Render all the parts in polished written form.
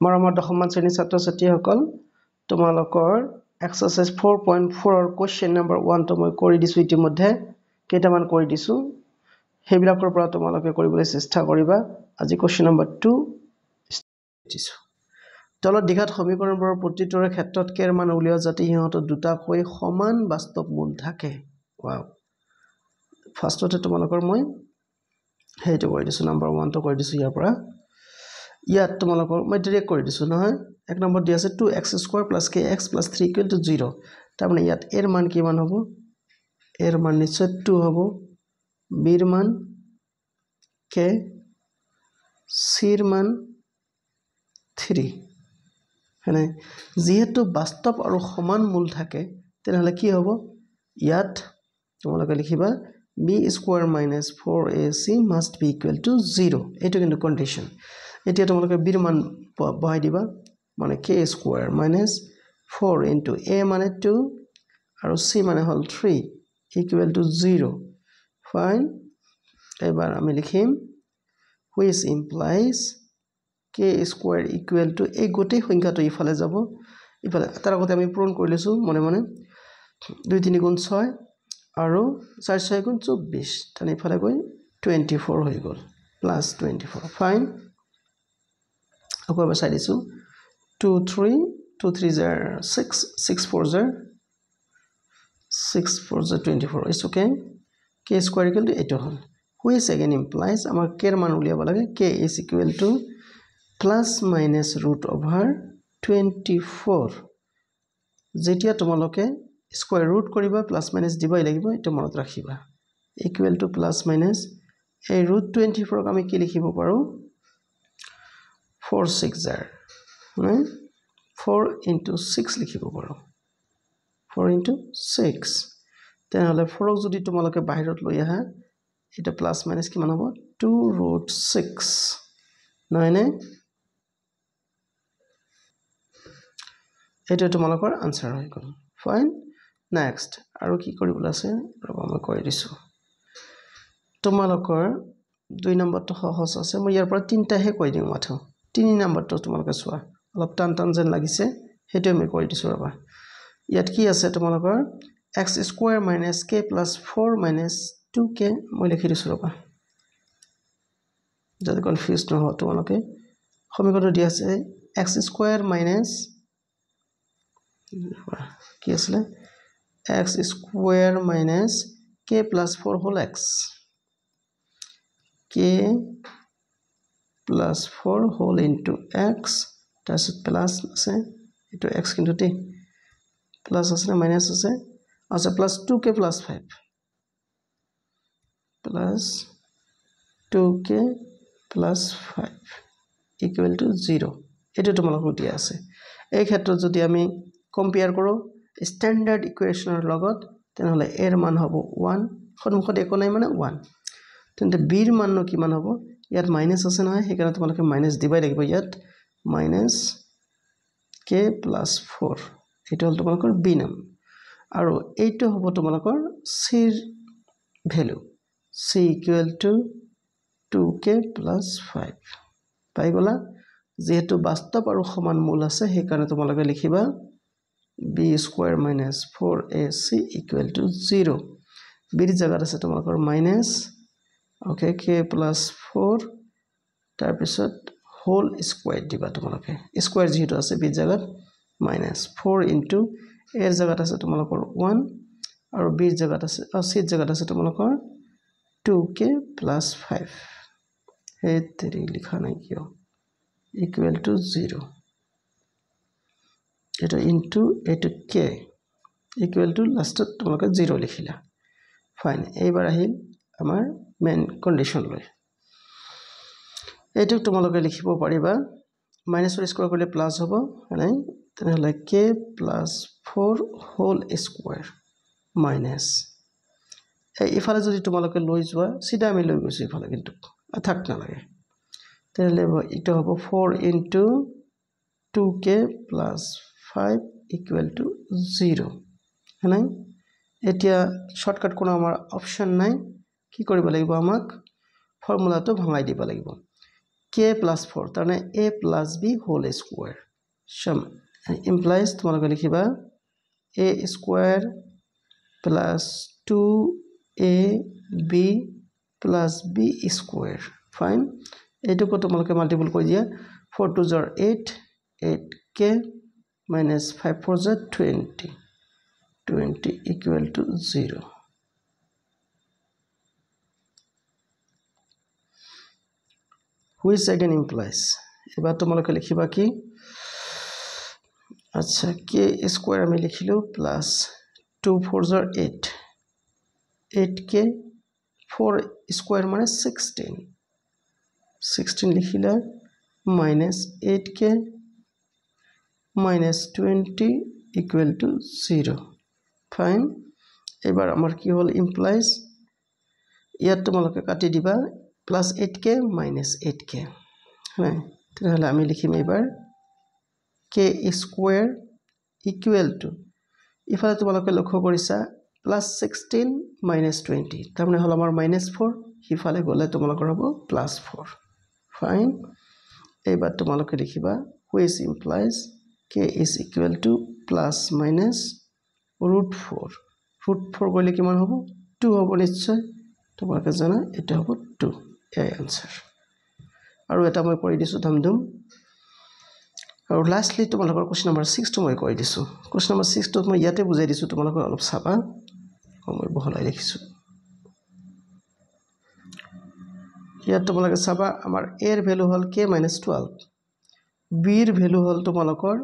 মৰমৰ দশমমান শ্ৰেণীৰ ছাত্ৰ ছাত্ৰীসকল তোমালোকৰ এক্সাৰসাইজ 4.4 ৰ কোৱেশ্চন নম্বৰ 1 টো মই কৰি দিছো ইতিমধ্যে কেইটামান কৰি দিছো হেবিলাকৰ পৰা তোমালোকে কৰিবলৈ চেষ্টা কৰিবা আজি কোৱেশ্চন নম্বৰ 2 দিছো তলত দিঘাত সমীকৰণবোৰৰ প্ৰতিটোৰে ক্ষেত্ৰত কেৰ মান উলিওৱা যাতে ইহঁতৰ দুটাকৈ সমান বাস্তৱ মূল থাকে ওয়াও ফাৰ্ষ্টতে তোমালোকৰ মই হেইটো কৰি দিছো নম্বৰ 1 টো কৰি দিছো ইয়াৰ পৰা ইয়াত তোমালোকৰ মই ডাইৰেক্ট কৰি দিছো নহয় এক নম্বৰ দি আছে 2x² + kx + 3 = 0 তাৰ মানে ইয়াত এৰ মান কিমান হ'ব এৰ মান নিশ্চয় 2 হ'ব বিৰ মান k চিৰ মান 3 মানে যেহেতু বাস্তৱ আৰু সমান মূল থাকে তেনেহলে কি হ'ব ইয়াত তোমালোকে লিখিবা b² - 4ac must be equal to 0 এটো কিন্তু কন্ডিশন এতিয়া তোমালোকে বিৰ মান বহাই দিবা মানে k² - 4 into a মানে 2 আৰু c মানে হল 3 equal to 0 ফাইন এবাৰ আমি লিখিম which implies k² equal to এই গোটেই সংখ্যাটো ইফালে যাব ইফালে তাৰ আগতে আমি পূৰণ কৰি লৈছো মনে মনে 2 3 গুণ 6 আৰু 4 6 গুণ 24 তানে ইফালে গৈ 24 হৈ গল প্লাস 24 ফাইন আকৌ এবাৰ চাই দিছো 2 3 2 3 6 6 4 6 4 24 is okay k² equal to 8 hall which again implies আমাৰ k ৰ মান উলিয়াব লাগে k is equal to plus minus root over 24 যেতিয়া তোমালোকে স্কয়াৰ ৰুট কৰিবা প্লাস মাইনাস দিবাই লাগিব এটা মনত ৰাখিবা equal to plus minus এই root 24 ক আমি কি লিখিব পাৰো 4 6 4 into 6 লিখিব পাৰো 4 into 6 তেনেহলে 4 ক যদি তোমালোকে বাহিৰত লৈ আহা এটা প্লাস মাইনাস কিমান হ'ব 2 root 6 নহয় নে এটা তোমালোকৰ আনসাৰ হৈ গল ফাইন নেক্সট আৰু কি কৰিব আছে ৰবা মই কৈ দিছো তোমালোকৰ 2 নম্বৰটো সহজ আছে মই ইয়াৰ পৰা তিনটাহে কৈ দিম মাথো 3 নম্বৰটো তোমালোকে চোৱা অলপ টান টান যেন লাগিছে হেতু আমি কৈ দিছো ৰবা ইয়াত কি আছে তোমালোকৰ x² - k + 4 - 2k মই লিখি দিছো ৰবা যদি কনফিউজ নহয় তোমালোকে সমীকৰণ দি আছে x² - কি আছে x² - k + 4 whole x k plus 4 whole into x তাৰপিছত প্লাস আছে এটো x কিন্তু তে প্লাস আছে না মাইনাস আছে আচ্ছা plus 2k plus 5 plus 2k plus 5 equal to 0 এটো তোমালোকক দিয়া আছে এই ক্ষেত্ৰত যদি আমি কম্পেয়াৰ কৰো স্ট্যান্ডাৰ্ড ইকুয়েশনৰ লগত তেনেহলে এৰ মান হ'ব 1 সন্মুখত একো নাই মানে 1 তেন্তে বিৰ মান কিমান হ'ব ইয়াত মাইনাস আছে নহয় হেকাৰণে তোমালোকে মাইনাস দিবাই লাগিব ইয়াত মাইনাস k plus 4 এটা হল তোমালোকৰ বি নাম আৰু এইটো হ'ব তোমালোকৰ c ৰ value c equal to 2k plus 5 পাই গলা যেহেতু বাস্তৱ আৰু সমান মূল আছে হেকাৰণে তোমালোকে লিখিবা b² - 4ac equal to 0 বিৰ জায়গাত আছে তোমালোকৰ মাইনাস okay k plus 4 তাৰ পিছত হোল স্কয়াৰ দিবা তোমালোকে স্কয়াৰ যেহেতু আছে বিৰ জায়গাত minus 4 into এৰ জায়গাত আছে তোমালোকৰ 1 আৰু বিৰ জায়গাত আছে চিৰ জায়গাত আছে তোমালোকৰ 2k plus 5 এই 3 লিখা নাই কিয় equal to 0 এটা into এটা k equal to লাষ্টত তোমালোকে 0 লিখিলা ফাইন এইবাৰ আহিল আমাৰ মেইন কন্ডিশন লৈ এটো তোমালোকে লিখিব পাৰিবা মাইনাস ৰ স্কয়াৰ কৰিলে প্লাস হ'ব মানে তেনেহলে k plus 4 whole square minus এই ইফালে যদি তোমালোকে লৈ যোৱা সিধা আমি লৈ গৈছো ইফালে কিন্তু থাক না লাগে তেনেহলে এটা হ'ব 4 into 2k plus 5 equal to 0 হয়নে এতিয়া শর্টকাট কোনো আমাৰ অপশন নাই কি কৰিব লাগিব আমাক ফৰ্মুলাটো ভাঙাই দিব লাগিব k plus 4 তাৰমানে a plus b whole square sum implies তোমালোকে লিখিবা a square plus 2ab plus b square fine এইটোকো তোমালোকে মাল্টিপল কৰি দিয়া 4 2 are 8 8k minus 5 4 are 20 20 equal to 0 which again implies এবাৰ তোমালোকে লিখিবা কি আচ্ছা k square আমি লিখিলো plus 2 4 are 8 8k 4 square মানে 16 16 লিখিলা minus 8k minus 20 equal to 0 fine এবাৰ আমাৰ কি হল implies ইয়াত তোমালোকে কাটি দিবা plus 8k minus 8k হ্যাঁ তাহলে আমি লিখিম এবাৰ k square equal to ইফালে তোমালোকে লক্ষ্য কৰিছা plus 16 minus 20 তাৰমানে হল আমাৰ minus 4 ইফালে গলে তোমালোকৰ হ'ব plus 4 fine এবাৰ তোমালোকে লিখিবা which implies k is equal to plus minus root 4 root 4 গলে কিমান হ'ব 2 হ'ব নিশ্চয় তোমালোকে জানা এটা হ'ব 2 এই आंसर আৰু এটা মই কৰি দিছো ধামধুম আৰু লাষ্টলি তোমালোকৰ কোৱেশ্চন নম্বৰ 6 টো মই কৰি দিছো কোৱেশ্চন নম্বৰ 6 টো মই ইয়াতে বুজাই দিছো তোমালোকৰ অলপ চাবা মই বহলাই লিখিছো ইয়াত তোমালোকে চাবা আমাৰ a এৰ ভ্যালু হল k - 12 b এৰ ভ্যালু হল তোমালোকৰ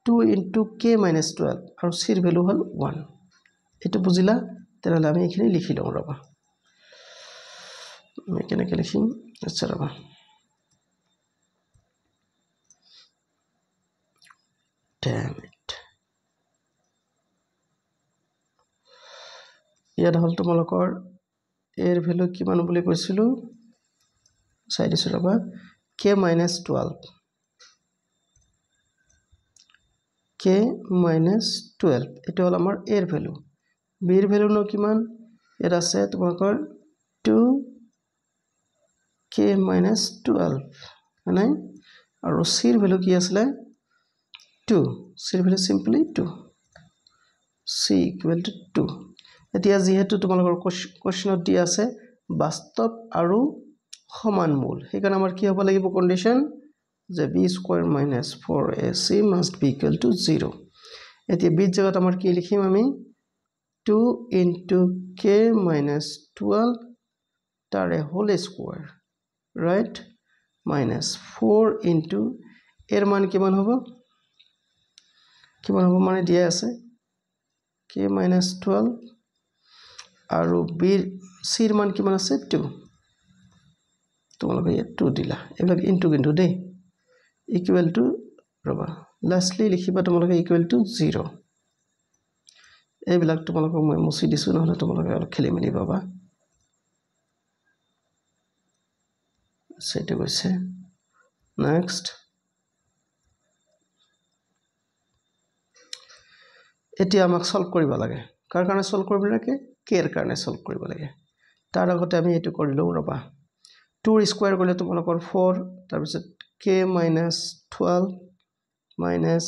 2 * k - 12 আৰু c এৰ ভ্যালু হল 1 এটো বুজিলা তেনহলে আমি এখানে লিখি লও ৰবা আমি কেনেকৈ লিখিম আচ্ছা ৰবা damn it ইয়াত হল তোমালোকৰ a এৰ ভ্যালু কিমান বুলি কৈছিলো চাই দিছো ৰবা k - 12 k - 12 এটা হল আমাৰ a এৰ ভ্যালু b এৰ ভ্যালু ন কিমান এৰ আছে তোমালোকৰ 2 k - 12 মানে আৰু c এৰ ভ্যালু কি আছিল 2 c এৰ ভ্যালু সিম্পলি 2 c = 2 এতিয়া যেহেতু তোমালোকৰ কোৱেশ্চনত দি আছে বাস্তৱ আৰু সমান মূল সেইকাৰণে আমাৰ কি হ'ব লাগিব কন্ডিশন যে b² - 4ac must be equal to 0 এতিয়া b জায়গাত আমাৰ কি লিখিম আমি 2 * k - 12 তাৰে whole square right minus 4 into এৰ মান কিমান হ'ব মানে দিয়া আছে k - 12 আৰু b c এর মান কিমান আছে 2 তোমালোকে 2 দিলা এবিলাক ইনটু কিন্তু দেই ইকুয়াল টু ৰবা লাষ্টলি লিখিবা তোমালোকে ইকুয়াল টু 0 এইবিলাক তোমালোকে মই মুছি দিছো নহলে তোমালোকে অলপ খেলি মেলি পাবা সেটা কৈছে নেক্সট এতিয়া আমাক সলভ কৰিব লাগে কাৰ কাৰণে সলভ কৰিব লাগে k এৰ কাৰণে সলভ কৰিব লাগে তাৰ আগতে আমি এটো কৰি লও ৰবা 2 ৰ স্কয়াৰ কৰিলে তোমালোকৰ 4 তাৰ পিছত k - 12 minus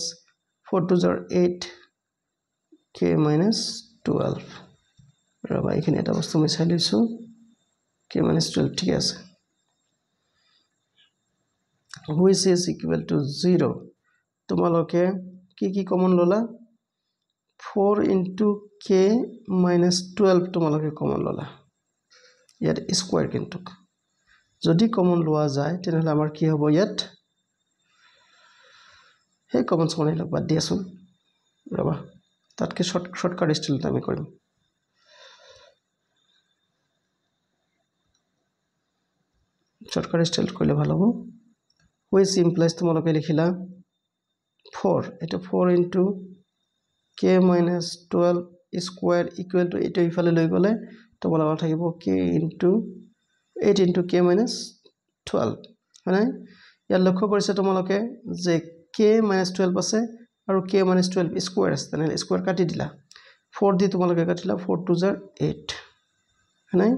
4 2 are 8 k - 12 ৰবা এখানে এটা বস্তু মই চাই লৈছো k - 12 ঠিক আছে which is equal to 0 তোমালোকে কি কমন ললা 4 into k minus 12 তোমালোকে কমন ললা ইয়াত স্কয়ার কিন্তু যদি কমন লোৱা যায় তেনহলে আমাৰ কি হ'ব ইয়াত হে কমন সমান লগ বাদ দিয়াছোন ৰবা তাতকে শৰ্টকাট স্টাইলত আমি কৰিম শৰ্টকাট স্টাইল কৰিলে ভাল হ'ব which implies তোমালোকে লিখিলা 4 এটা 4 into k minus 12 square equal to এটা ইফালে লৈ গলে তোমালোকৰ থাকিব k into 8 into k minus 12 মানে ইয়াৰ লক্ষ্য কৰিছে তোমালোকে যে k minus 12 আছে আৰু k minus 12 square আছে মানে স্কয়ার কাটি দিলা 4 দি তোমালোকে কাটিলা 4 2 are 8 মানে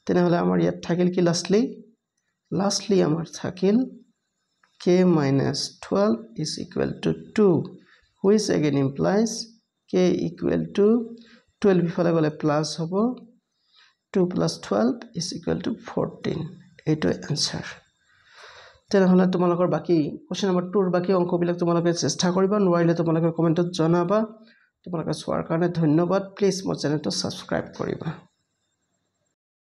তেনেহলে আমাৰ ইয়াত থাকিল কি লাষ্টলি লাষ্টলি আমাৰ থাকিল k minus 12 is equal to 2, which again implies k equal to 12 ইফালে গলে প্লাস হ'ব 2 plus 12 is equal to 14. এইটো answer. তেনেহলে তোমালোকৰ বাকি কোৱেশ্চন নম্বৰ 2 ৰ বাকি অংকবিলাক তোমালোকে চেষ্টা কৰিবা, নোৱাৰিলে তোমালোকে কমেন্টত জনাবা। তোমালোকে চোৱাৰ কাৰণে ধন্যবাদ। প্লিজ মোৰ চেনেলটো সাবস্ক্ৰাইব কৰিবা।